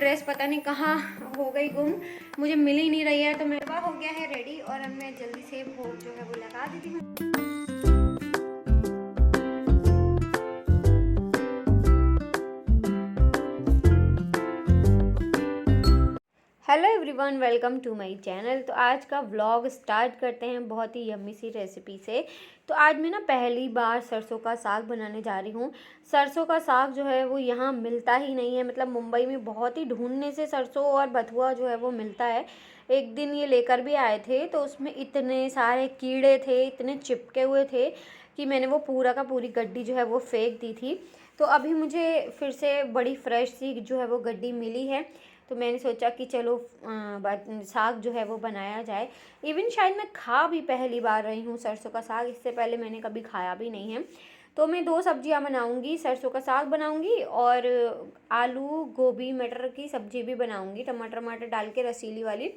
Dress पता नहीं कहाँ हो गई गुम, मुझे मिल ही नहीं रही है। तो मेरा हो गया है रेडी और अब मैं जल्दी से भोग जो है वो लगा देती हूँ। Hello everyone, welcome to my channel. तो आज का व्लॉग स्टार्ट करते हैं बहुत ही यम्मी सी रेसिपी से। तो आज मैं ना पहली बार सरसों का साग बनाने जा रही हूँ। सरसों का साग जो है वो यहाँ मिलता ही नहीं है, मतलब मुंबई में बहुत ही ढूंढने से सरसों और बथुआ जो है वो मिलता है। एक दिन ये लेकर भी आए थे तो उसमें इतने सारे कीड़े थे, इतने चिपके हुए थे कि मैंने वो पूरा का पूरी गड्डी जो है वो फेंक दी थी। तो अभी मुझे फिर से बड़ी फ्रेश सी जो है वो गड्डी मिली है। तो मैंने सोचा कि चलो साग जो है वो बनाया जाए। इवन शायद मैं खा भी पहली बार रही हूँ सरसों का साग, इससे पहले मैंने कभी खाया भी नहीं है। तो मैं 2 सब्जियाँ बनाऊँगी, सरसों का साग बनाऊँगी और आलू गोभी मटर की सब्ज़ी भी बनाऊँगी, टमाटर वमाटर डाल के रसीली वाली।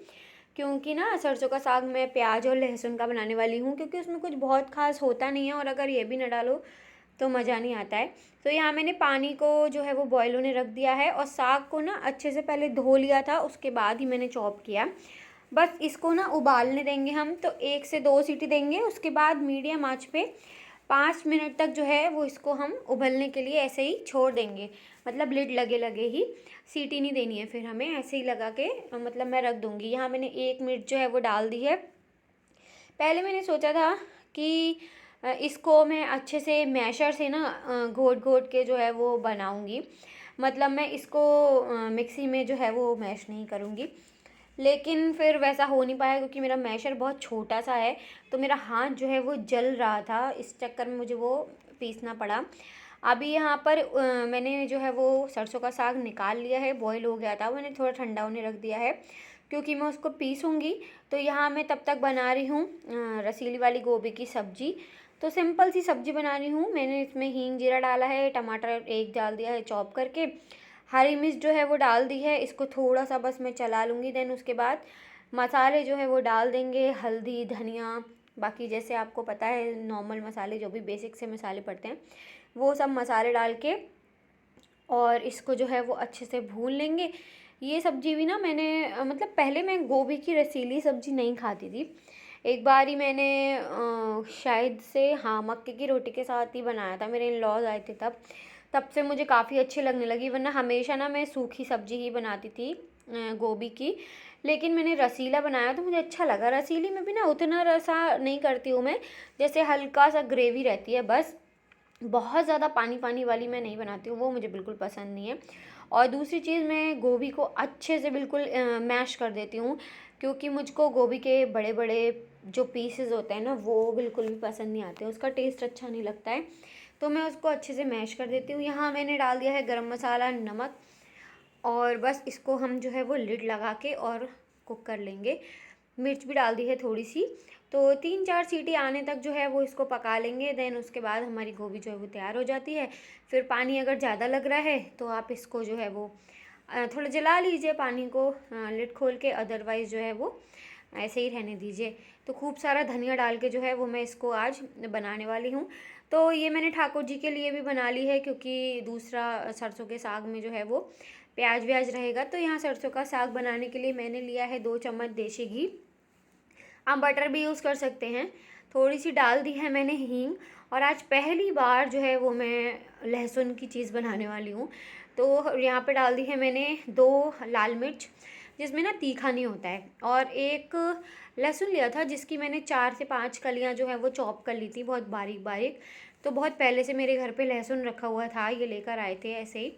क्योंकि ना सरसों का साग मैं प्याज और लहसुन का बनाने वाली हूँ, क्योंकि उसमें कुछ बहुत खास होता नहीं है और अगर ये भी ना डालो तो मज़ा नहीं आता है। तो यहाँ मैंने पानी को जो है वो बॉयल होने रख दिया है और साग को ना अच्छे से पहले धो लिया था, उसके बाद ही मैंने चॉप किया। बस इसको ना उबालने देंगे हम, तो 1 से 2 सीटी देंगे, उसके बाद मीडियम आंच पे 5 मिनट तक जो है वो इसको हम उबलने के लिए ऐसे ही छोड़ देंगे। मतलब लिड लगे लगे ही, सीटी नहीं देनी है फिर हमें, ऐसे ही लगा के मतलब मैं रख दूँगी। यहाँ मैंने 1 मिर्च जो है वो डाल दी है। पहले मैंने सोचा था कि इसको मैं अच्छे से मैशर से ना घोट घोट के जो है वो बनाऊंगी, मतलब मैं इसको मिक्सी में जो है वो मैश नहीं करूँगी। लेकिन फिर वैसा हो नहीं पाया क्योंकि मेरा मैशर बहुत छोटा सा है, तो मेरा हाथ जो है वो जल रहा था, इस चक्कर में मुझे वो पीसना पड़ा। अभी यहाँ पर मैंने जो है वो सरसों का साग निकाल लिया है, बॉईल हो गया था, मैंने थोड़ा ठंडा होने रख दिया है क्योंकि मैं उसको पीसूँगी। तो यहाँ मैं तब तक बना रही हूँ रसीली वाली गोभी की सब्ज़ी। तो सिंपल सी सब्ज़ी बना रही हूँ। मैंने इसमें हींग जीरा डाला है, टमाटर 1 डाल दिया है चॉप करके, हरी मिर्च जो है वो डाल दी है। इसको थोड़ा सा बस मैं चला लूँगी, देन उसके बाद मसाले जो है वो डाल देंगे, हल्दी धनिया, बाकी जैसे आपको पता है नॉर्मल मसाले जो भी बेसिक से मसाले पड़ते हैं वो सब मसाले डाल के और इसको जो है वो अच्छे से भून लेंगे। ये सब्ज़ी भी ना मैंने मतलब पहले मैं गोभी की रसीली सब्ज़ी नहीं खाती थी। एक बार ही मैंने शायद से हाँ मक्के की रोटी के साथ ही बनाया था, मेरे इन लॉज आए थे तब। तब से मुझे काफ़ी अच्छी लगने लगी, वरना हमेशा ना मैं सूखी सब्ज़ी ही बनाती थी गोभी की। लेकिन मैंने रसीला बनाया तो मुझे अच्छा लगा। रसीली में भी ना उतना रसा नहीं करती हूँ मैं, जैसे हल्का सा ग्रेवी रहती है बस, बहुत ज़्यादा पानी पानी वाली मैं नहीं बनाती हूँ, वो मुझे बिल्कुल पसंद नहीं है। और दूसरी चीज़, मैं गोभी को अच्छे से बिल्कुल मैश कर देती हूँ, क्योंकि मुझको गोभी के बड़े बड़े जो पीसेस होते हैं ना वो बिल्कुल भी पसंद नहीं आते, उसका टेस्ट अच्छा नहीं लगता है। तो मैं उसको अच्छे से मैश कर देती हूँ। यहाँ मैंने डाल दिया है गरम मसाला, नमक, और बस इसको हम जो है वो लिड लगा के और कुक कर लेंगे। मिर्च भी डाल दी है थोड़ी सी। तो 3-4 सीटी आने तक जो है वो इसको पका लेंगे, देन उसके बाद हमारी गोभी जो है वो तैयार हो जाती है। फिर पानी अगर ज़्यादा लग रहा है तो आप इसको जो है वो थोड़ा जला लीजिए पानी को लिड खोल के, अदरवाइज़ जो है वो ऐसे ही रहने दीजिए। तो खूब सारा धनिया डाल के जो है वो मैं इसको आज बनाने वाली हूँ। तो ये मैंने ठाकुर जी के लिए भी बना ली है, क्योंकि दूसरा सरसों के साग में जो है वो प्याज व्याज रहेगा। तो यहाँ सरसों का साग बनाने के लिए मैंने लिया है 2 चम्मच देसी घी, आप बटर भी यूज़ कर सकते हैं। थोड़ी सी डाल दी है मैंने हींग, और आज पहली बार जो है वो मैं लहसुन की चीज़ बनाने वाली हूँ। तो यहाँ पे डाल दी है मैंने 2 लाल मिर्च, जिसमें ना तीखा नहीं होता है, और 1 लहसुन लिया था जिसकी मैंने 4 से 5 कलियाँ जो है वो चॉप कर ली थी बहुत बारीक बारीक। तो बहुत पहले से मेरे घर पे लहसुन रखा हुआ था, ये लेकर आए थे ऐसे ही।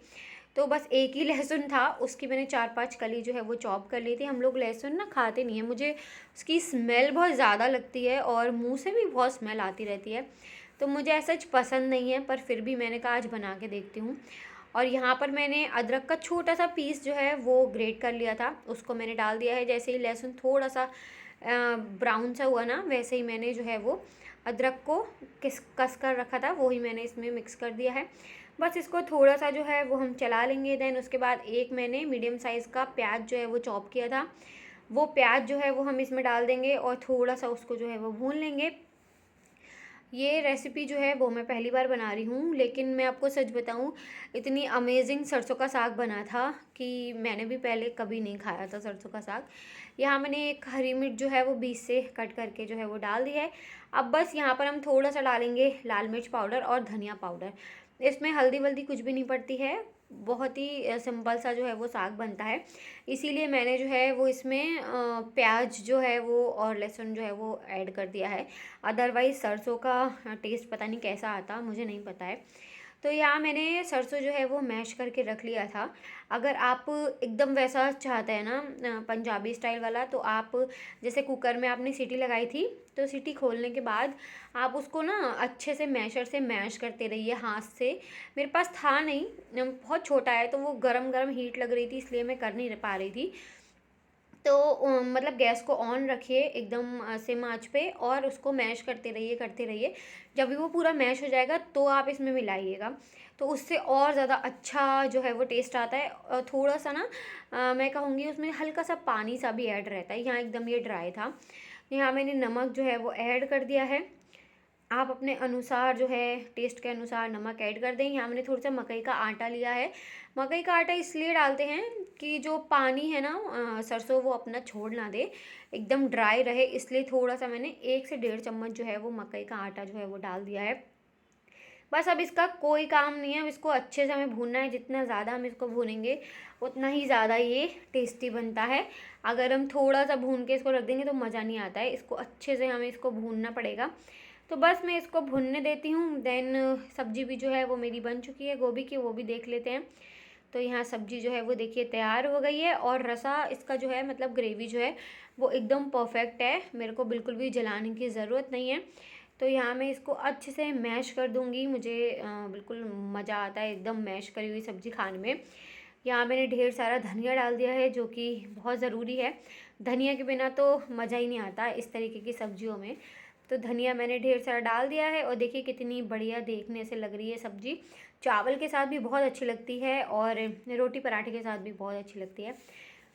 तो बस 1 ही लहसुन था, उसकी मैंने 4-5 कली जो है वो चॉप कर ली थी। हम लोग लहसुन ना खाते नहीं है, मुझे उसकी स्मेल बहुत ज़्यादा लगती है और मुंह से भी बहुत स्मेल आती रहती है, तो मुझे ऐसा पसंद नहीं है। पर फिर भी मैंने कहा आज बना के देखती हूँ। और यहाँ पर मैंने अदरक का छोटा सा पीस जो है वो ग्रेट कर लिया था, उसको मैंने डाल दिया है। जैसे ही लहसुन थोड़ा सा ब्राउन सा हुआ ना, वैसे ही मैंने जो है वो अदरक को कस कर रखा था वो ही मैंने इसमें मिक्स कर दिया है। बस इसको थोड़ा सा जो है वो हम चला लेंगे। देन उसके बाद एक मैंने मीडियम साइज़ का प्याज जो है वो चॉप किया था, वो प्याज जो है वो हम इसमें डाल देंगे और थोड़ा सा उसको जो है वो भून लेंगे। ये रेसिपी जो है वो मैं पहली बार बना रही हूँ, लेकिन मैं आपको सच बताऊँ, इतनी अमेजिंग सरसों का साग बना था कि मैंने भी पहले कभी नहीं खाया था सरसों का साग। यहाँ मैंने एक हरी मिर्च जो है वो बीच से कट करके जो है वो डाल दी है। अब बस यहाँ पर हम थोड़ा सा डालेंगे लाल मिर्च पाउडर और धनिया पाउडर। इसमें हल्दी वल्दी कुछ भी नहीं पड़ती है, बहुत ही सिंपल सा जो है वो साग बनता है। इसीलिए मैंने जो है वो इसमें प्याज जो है वो और लहसुन जो है वो ऐड कर दिया है। अदरवाइज़ सरसों का टेस्ट पता नहीं कैसा आता, मुझे नहीं पता है। तो यहाँ मैंने सरसों जो है वो मैश करके रख लिया था। अगर आप एकदम वैसा चाहते हैं ना पंजाबी स्टाइल वाला, तो आप जैसे कुकर में आपने सीटी लगाई थी, तो सीटी खोलने के बाद आप उसको ना अच्छे से मैशर से मैश करते रहिए हाथ से। मेरे पास था नहीं, बहुत छोटा है, तो वो गरम गरम हीट लग रही थी, इसलिए मैं कर नहीं पा रही थी। तो मतलब गैस को ऑन रखिए एकदम सिम आँच पे, और उसको मैश करते रहिए। जब भी वो पूरा मैश हो जाएगा तो आप इसमें मिलाइएगा, तो उससे और ज़्यादा अच्छा जो है वो टेस्ट आता है। और थोड़ा सा ना मैं कहूँगी उसमें हल्का सा पानी सा भी ऐड रहता है, यहाँ एकदम ये ड्राई था। यहाँ मैंने नमक जो है वो ऐड कर दिया है। आप अपने अनुसार जो है टेस्ट के अनुसार नमक ऐड कर दें। यहाँ मैंने थोड़ा सा मकई का आटा लिया है। मकई का आटा इसलिए डालते हैं कि जो पानी है ना सरसों वो अपना छोड़ ना दे, एकदम ड्राई रहे, इसलिए थोड़ा सा मैंने 1 से 1.5 चम्मच जो है वो मकई का आटा जो है वो डाल दिया है। बस अब इसका कोई काम नहीं है, अब इसको अच्छे से हमें भूनना है। जितना ज़्यादा हम इसको भूनेंगे उतना ही ज़्यादा ये टेस्टी बनता है। अगर हम थोड़ा सा भून के इसको रख देंगे तो मज़ा नहीं आता है, इसको अच्छे से हमें इसको भूनना पड़ेगा। तो बस मैं इसको भुनने देती हूँ। देन सब्ज़ी भी जो है वो मेरी बन चुकी है गोभी की, वो भी देख लेते हैं। तो यहाँ सब्ज़ी जो है वो देखिए तैयार हो गई है, और रसा इसका जो है मतलब ग्रेवी जो है वो एकदम परफेक्ट है, मेरे को बिल्कुल भी जलाने की ज़रूरत नहीं है। तो यहाँ मैं इसको अच्छे से मैश कर दूँगी। मुझे बिल्कुल मज़ा आता है एकदम मैश करी हुई सब्ज़ी खाने में। यहाँ मैंने ढेर सारा धनिया डाल दिया है, जो कि बहुत ज़रूरी है। धनिया के बिना तो मज़ा ही नहीं आता इस तरीके की सब्जियों में। तो धनिया मैंने ढेर सारा डाल दिया है, और देखिए कितनी बढ़िया देखने से लग रही है सब्ज़ी। चावल के साथ भी बहुत अच्छी लगती है, और रोटी पराठे के साथ भी बहुत अच्छी लगती है।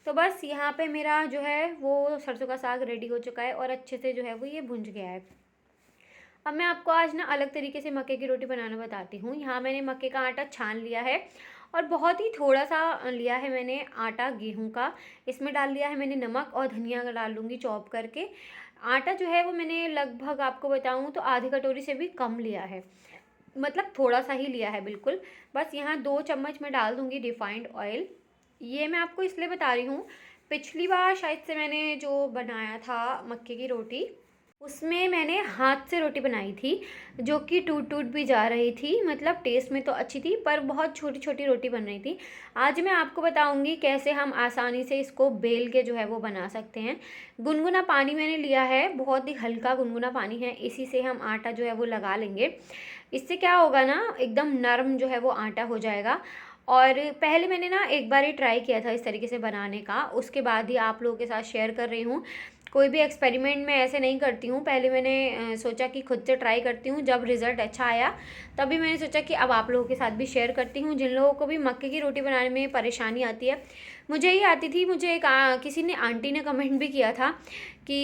तो बस यहाँ पे मेरा जो है वो सरसों का साग रेडी हो चुका है, और अच्छे से जो है वो ये भुंज गया है। अब मैं आपको आज ना अलग तरीके से मक्के की रोटी बनाना बताती हूँ। यहाँ मैंने मक्के का आटा छान लिया है, और बहुत ही थोड़ा सा लिया है मैंने आटा गेहूं का। इसमें डाल दिया है मैंने नमक, और धनिया डाल दूँगी चॉप करके। आटा जो है वो मैंने लगभग आपको बताऊँ तो आधी कटोरी से भी कम लिया है, मतलब थोड़ा सा ही लिया है बिल्कुल। बस यहाँ 2 चम्मच मैं डाल दूँगी रिफाइंड ऑयल। ये मैं आपको इसलिए बता रही हूँ, पिछली बार शायद से मैंने जो बनाया था मक्के की रोटी, उसमें मैंने हाथ से रोटी बनाई थी, जो कि टूट टूट भी जा रही थी। मतलब टेस्ट में तो अच्छी थी, पर बहुत छोटी छोटी रोटी बन रही थी। आज मैं आपको बताऊंगी कैसे हम आसानी से इसको बेल के जो है वो बना सकते हैं। गुनगुना पानी मैंने लिया है, बहुत ही हल्का गुनगुना पानी है, इसी से हम आटा जो है वो लगा लेंगे। इससे क्या होगा ना, एकदम नरम जो है वो आटा हो जाएगा। और पहले मैंने ना एक बार ही ट्राई किया था इस तरीके से बनाने का, उसके बाद ही आप लोगों के साथ शेयर कर रही हूँ। कोई भी एक्सपेरिमेंट मैं ऐसे नहीं करती हूँ, पहले मैंने सोचा कि खुद से ट्राई करती हूँ, जब रिज़ल्ट अच्छा आया तभी मैंने सोचा कि अब आप लोगों के साथ भी शेयर करती हूँ। जिन लोगों को भी मक्के की रोटी बनाने में परेशानी आती है, मुझे ही आती थी। मुझे एक किसी ने आंटी ने कमेंट भी किया था कि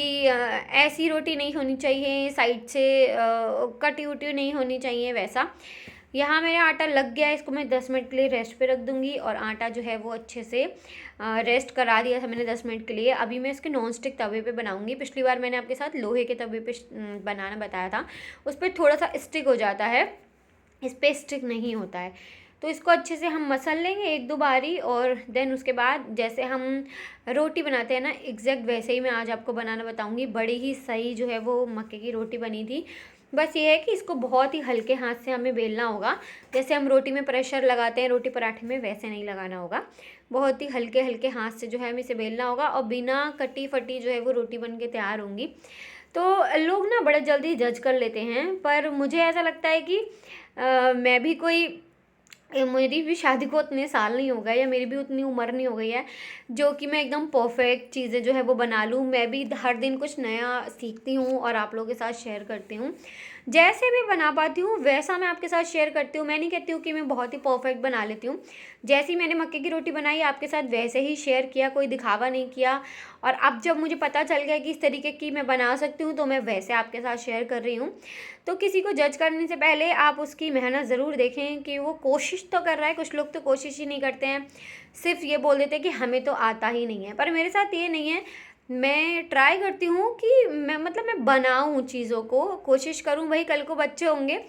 ऐसी रोटी नहीं होनी चाहिए, साइड से कटी उटी नहीं होनी चाहिए वैसा। यहाँ मेरा आटा लग गया है, इसको मैं 10 मिनट के लिए रेस्ट पे रख दूँगी। और आटा जो है वो अच्छे से रेस्ट करा दिया था मैंने 10 मिनट के लिए। अभी मैं इसके नॉन स्टिक तवे पे बनाऊँगी। पिछली बार मैंने आपके साथ लोहे के तवे पे बनाना बताया था, उस पर थोड़ा सा स्टिक हो जाता है, इस पर स्टिक नहीं होता है। तो इसको अच्छे से हम मसल लेंगे 1-2 बारी, और देन उसके बाद जैसे हम रोटी बनाते हैं ना, एग्जैक्ट वैसे ही मैं आज आपको बनाना बताऊँगी। बड़ी ही सही जो है वो मक्के की रोटी बनी थी। बस ये है कि इसको बहुत ही हल्के हाथ से हमें बेलना होगा, जैसे हम रोटी में प्रेशर लगाते हैं रोटी पराठे में, वैसे नहीं लगाना होगा। बहुत ही हल्के हल्के हाथ से जो है हमें इसे बेलना होगा, और बिना कटी फटी जो है वो रोटी बन के तैयार होंगी। तो लोग ना बड़े जल्दी जज कर लेते हैं, पर मुझे ऐसा लगता है कि मैं भी कोई, मेरी भी शादी को उतने साल नहीं हो गए, या मेरी भी उतनी उम्र नहीं हो गई है जो कि मैं एकदम परफेक्ट चीज़ें जो है वो बना लूँ। मैं भी हर दिन कुछ नया सीखती हूँ और आप लोगों के साथ शेयर करती हूँ। जैसे भी बना पाती हूँ वैसा मैं आपके साथ शेयर करती हूँ। मैं नहीं कहती हूँ कि मैं बहुत ही परफेक्ट बना लेती हूँ। जैसी मैंने मक्के की रोटी बनाई आपके साथ वैसे ही शेयर किया, कोई दिखावा नहीं किया। और अब जब मुझे पता चल गया कि इस तरीके की मैं बना सकती हूँ तो मैं वैसे आपके साथ शेयर कर रही हूँ। तो किसी को जज करने से पहले आप उसकी मेहनत ज़रूर देखें कि वो कोशिश तो कर रहा है। कुछ लोग तो कोशिश ही नहीं करते हैं, सिर्फ ये बोल देते हैं कि हमें तो आता ही नहीं है। पर मेरे साथ ये नहीं है, मैं ट्राई करती हूँ कि मैं बनाऊँ चीज़ों को, कोशिश करूँ। वही कल को बच्चे होंगे,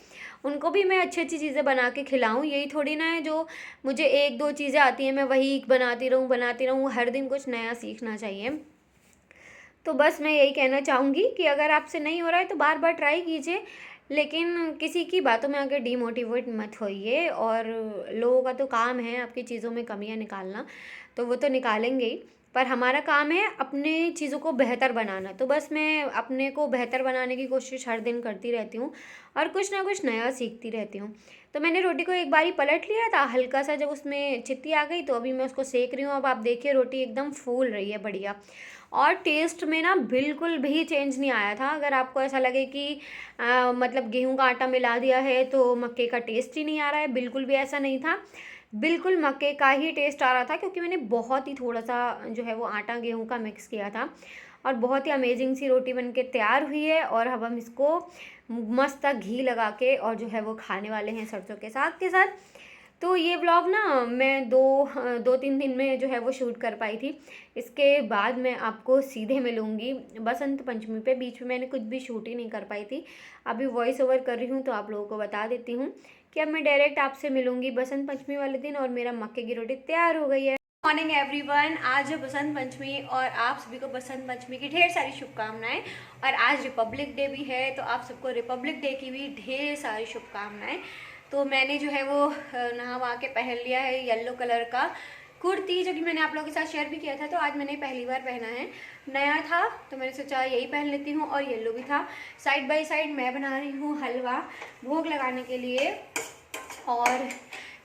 उनको भी मैं अच्छी अच्छी चीज़ें बना के खिलाऊँ। यही थोड़ी ना है जो मुझे एक दो चीज़ें आती हैं मैं वही बनाती रहूँ। हर दिन कुछ नया सीखना चाहिए। तो बस मैं यही कहना चाहूँगी कि अगर आपसे नहीं हो रहा है तो बार बार ट्राई कीजिए, लेकिन किसी की बातों में आकर डीमोटिवेट मत होइए। और लोगों का तो काम है आपकी चीज़ों में कमियां निकालना, तो वो तो निकालेंगे ही, पर हमारा काम है अपने चीज़ों को बेहतर बनाना। तो बस मैं अपने को बेहतर बनाने की कोशिश हर दिन करती रहती हूँ और कुछ ना कुछ नया सीखती रहती हूँ। तो मैंने रोटी को एक बारी पलट लिया था, हल्का सा जब उसमें चित्ती आ गई तो अभी मैं उसको सेक रही हूँ। अब आप देखिए रोटी एकदम फूल रही है बढ़िया, और टेस्ट में ना बिल्कुल भी चेंज नहीं आया था। अगर आपको ऐसा लगे कि मतलब गेहूं का आटा मिला दिया है तो मक्के का टेस्ट ही नहीं आ रहा है, बिल्कुल भी ऐसा नहीं था। बिल्कुल मक्के का ही टेस्ट आ रहा था, क्योंकि मैंने बहुत ही थोड़ा सा जो है वो आटा गेहूं का मिक्स किया था। और बहुत ही अमेजिंग सी रोटी बन के तैयार हुई है। और अब हम इसको मस्त घी लगा के और जो है वो खाने वाले हैं सरसों के साग के साथ। तो ये व्लॉग ना मैं दो तीन दिन में जो है वो शूट कर पाई थी। इसके बाद मैं आपको सीधे मिलूँगी बसंत पंचमी पे। बीच में मैंने कुछ भी शूट ही नहीं कर पाई थी। अभी वॉइस ओवर कर रही हूँ तो आप लोगों को बता देती हूँ कि अब मैं डायरेक्ट आपसे मिलूँगी बसंत पंचमी वाले दिन, और मेरा मक्के की रोटी तैयार हो गई है। मॉर्निंग एवरीवन, आज है बसंत पंचमी और आप सभी को बसंत पंचमी की ढेर सारी शुभकामनाएं। और आज रिपब्लिक डे भी है, तो आप सबको रिपब्लिक डे की भी ढेर सारी शुभकामनाएं। तो मैंने जो है वो नहा वहा के पहन लिया है येलो कलर का कुर्ती, जो कि मैंने आप लोगों के साथ शेयर भी किया था। तो आज मैंने पहली बार पहना है, नया था तो मैंने सोचा यही पहन लेती हूँ। और येलो भी था। साइड बाय साइड मैं बना रही हूँ हलवा भोग लगाने के लिए, और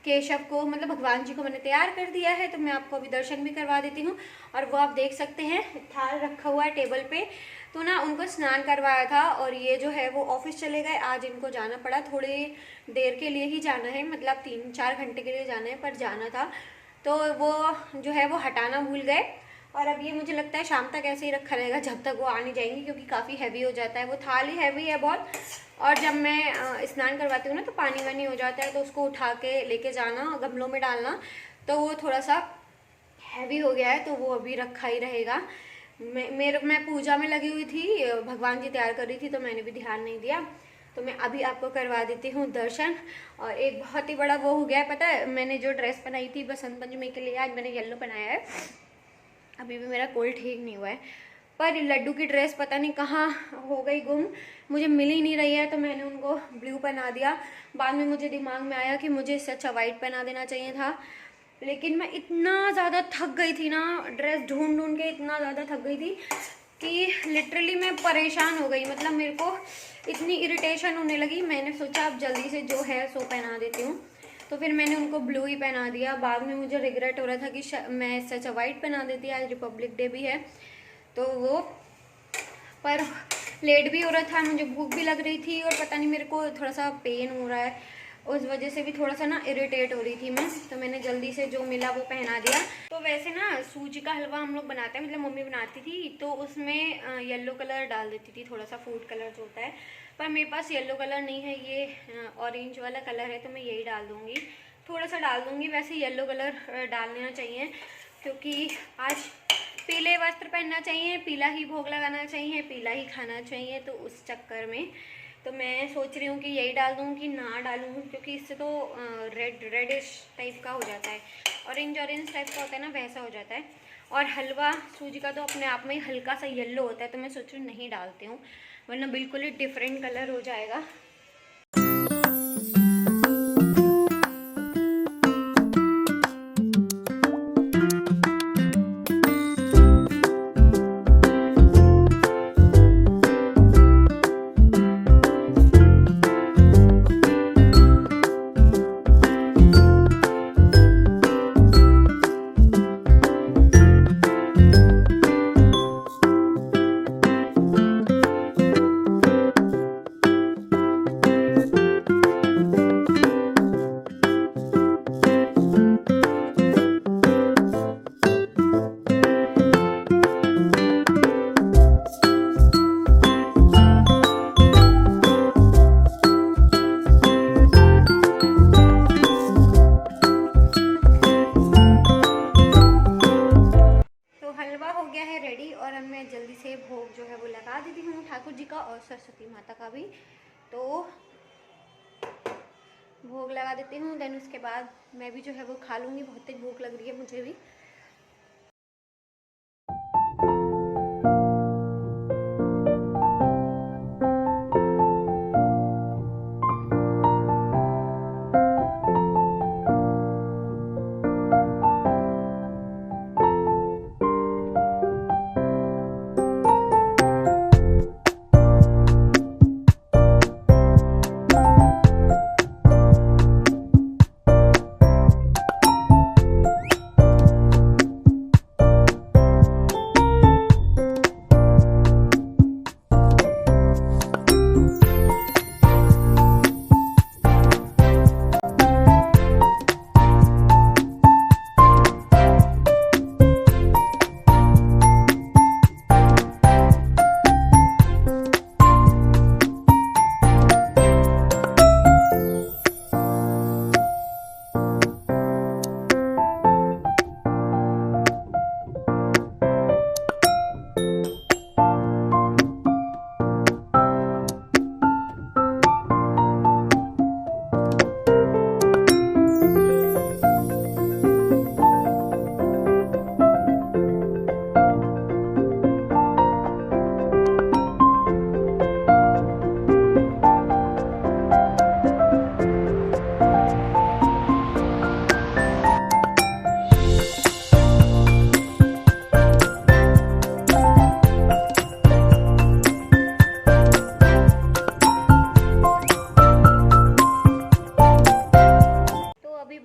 केशव को मतलब भगवान जी को मैंने तैयार कर दिया है। तो मैं आपको अभी दर्शन भी करवा देती हूँ। और वो आप देख सकते हैं थाल रखा हुआ है टेबल पे। तो ना उनको स्नान करवाया था, और ये जो है वो ऑफिस चले गए। आज इनको जाना पड़ा, थोड़ी देर के लिए ही जाना है, मतलब 3-4 घंटे के लिए जाना है, पर जाना था। तो वो जो है वो हटाना भूल गए। और अब ये मुझे लगता है शाम तक ऐसे ही रखा रहेगा जब तक वो आ नहीं जाएंगी, क्योंकि काफ़ी हैवी हो जाता है। वो थाल ही हैवी है बहुत। और जब मैं स्नान करवाती हूँ ना तो पानी वानी हो जाता है, तो उसको उठा के लेके जाना, गमलों में डालना, तो वो थोड़ा सा हैवी हो गया है, तो वो अभी रखा ही रहेगा। मैं पूजा में लगी हुई थी, भगवान जी तैयार कर रही थी, तो मैंने भी ध्यान नहीं दिया। तो मैं अभी आपको करवा देती हूँ दर्शन। और एक बहुत ही बड़ा वो हो गया है, पता है मैंने जो ड्रेस बनाई थी बसंत पंचमी के लिए, आज मैंने येलो पहनाया है। अभी भी मेरा कोल्ड ठीक नहीं हुआ है, पर लड्डू की ड्रेस पता नहीं कहाँ हो गई गुम, मुझे मिल ही नहीं रही है। तो मैंने उनको ब्लू पहना दिया। बाद में मुझे दिमाग में आया कि मुझे इससे अच्छा वाइट पहना देना चाहिए था, लेकिन मैं इतना ज़्यादा थक गई थी ना, ड्रेस ढूंढ ढूंढ के इतना ज़्यादा थक गई थी कि लिटरली मैं परेशान हो गई। मतलब मेरे को इतनी इरिटेशन होने लगी। मैंने सोचा अब जल्दी से जो है सो पहना देती हूँ, तो फिर मैंने उनको ब्लू ही पहना दिया। बाद में मुझे रिग्रेट हो रहा था कि मैं इससे अच्छा वाइट पहना देती, आज रिपब्लिक डे भी है तो वो। पर लेट भी हो रहा था, मुझे भूख भी लग रही थी, और पता नहीं मेरे को थोड़ा सा पेन हो रहा है, उस वजह से भी थोड़ा सा ना इरिटेट हो रही थी मैं। तो मैंने जल्दी से जो मिला वो पहना दिया। तो वैसे ना सूजी का हलवा हम लोग बनाते हैं, मतलब मम्मी बनाती थी, तो उसमें येलो कलर डाल देती थी, थोड़ा सा फूड कलर जो होता है। पर मेरे पास येलो कलर नहीं है, ये ऑरेंज वाला कलर है, तो मैं यही डाल दूँगी, थोड़ा सा डाल दूँगी। वैसे येलो कलर डाल लेना चाहिए, क्योंकि आज पीले वस्त्र पहनना चाहिए, पीला ही भोग लगाना चाहिए, पीला ही खाना चाहिए। तो उस चक्कर में तो मैं सोच रही हूँ कि यही डाल दूँ कि ना डालूँ, क्योंकि इससे तो रेडिश टाइप का हो जाता है, ऑरेंज टाइप का होता है ना, वैसा हो जाता है। और हलवा सूजी का तो अपने आप में ही हल्का सा येलो होता है, तो मैं सोच रही हूँ नहीं डालती हूँ, वरना बिल्कुल ही डिफरेंट कलर हो जाएगा। रेडी और अब मैं जल्दी से भोग जो है वो लगा देती हूँ ठाकुर जी का और सरस्वती माता का भी। तो भोग लगा देती हूँ, देन उसके बाद मैं भी जो है वो खा लूँगी। बहुत तेज भूख लग रही है मुझे भी।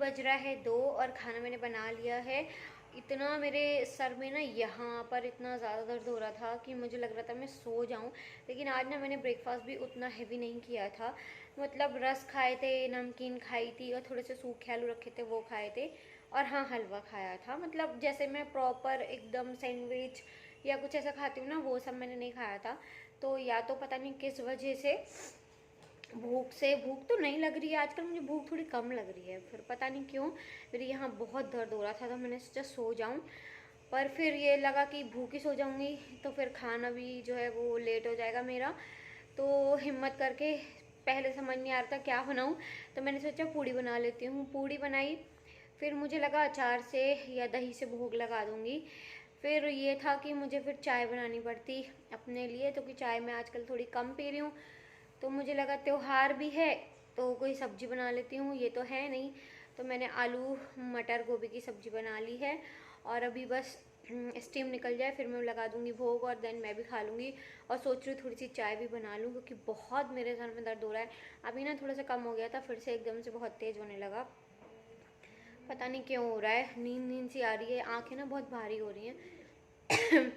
बज रहा है 2 और खाना मैंने बना लिया है। इतना मेरे सर में ना यहाँ पर इतना ज़्यादा दर्द हो रहा था कि मुझे लग रहा था मैं सो जाऊँ। लेकिन आज ना मैंने ब्रेकफास्ट भी उतना हैवी नहीं किया था। मतलब रस खाए थे, नमकीन खाई थी और थोड़े से सूखे आलू रखे थे वो खाए थे, और हाँ हलवा खाया था। मतलब जैसे मैं प्रॉपर एकदम सैंडविच या कुछ ऐसा खाती हूँ ना, वो सब मैंने नहीं खाया था। तो या तो पता नहीं किस वजह से भूख तो नहीं लग रही है आजकल, मुझे भूख थोड़ी कम लग रही है। फिर पता नहीं क्यों मेरे यहाँ बहुत दर्द हो रहा था, तो मैंने सोचा सो जाऊँ। पर फिर ये लगा कि भूख ही सो जाऊँगी तो फिर खाना भी जो है वो लेट हो जाएगा मेरा। तो हिम्मत करके पहले समझ नहीं आ रहा था क्या बनाऊँ, तो मैंने सोचा पूड़ी बना लेती हूँ। पूड़ी बनाई, फिर मुझे लगा अचार से या दही से भोग लगा दूँगी। फिर ये था कि मुझे फिर चाय बनानी पड़ती अपने लिए, तो कि चाय मैं आजकल थोड़ी कम पी रही हूँ। तो मुझे लगा त्योहार भी है तो कोई सब्ज़ी बना लेती हूँ, ये तो है नहीं। तो मैंने आलू मटर गोभी की सब्ज़ी बना ली है और अभी बस स्टीम निकल जाए फिर मैं लगा दूँगी भोग और देन मैं भी खा लूँगी। और सोच रही हूँ थोड़ी सी चाय भी बना लूँ, क्योंकि बहुत मेरे सर में दर्द हो रहा है। अभी ना थोड़ा सा कम हो गया था, फिर से एकदम से बहुत तेज़ होने लगा। पता नहीं क्यों हो रहा है, नींद नींद सी आ रही है, आँखें ना बहुत भारी हो रही हैं।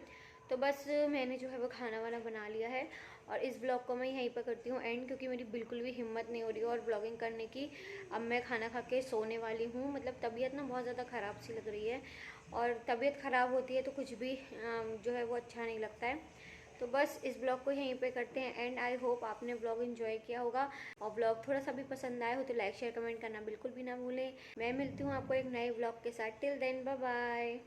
तो बस मैंने जो है वो खाना वाना बना लिया है और इस ब्लॉग को मैं यहीं पर करती हूँ एंड, क्योंकि मेरी बिल्कुल भी हिम्मत नहीं हो रही है और ब्लॉगिंग करने की। अब मैं खाना खा के सोने वाली हूँ। मतलब तबीयत ना बहुत ज़्यादा ख़राब सी लग रही है, और तबीयत ख़राब होती है तो कुछ भी जो है वो अच्छा नहीं लगता है। तो बस इस ब्लॉग को यहीं पे करते हैं एंड। आई होप आपने ब्लॉग एंजॉय किया होगा, और ब्लॉग थोड़ा सा भी पसंद आया हो तो लाइक शेयर कमेंट करना बिल्कुल भी ना भूलें। मैं मिलती हूँ आपको एक नए ब्लॉग के साथ। Till then bye bye.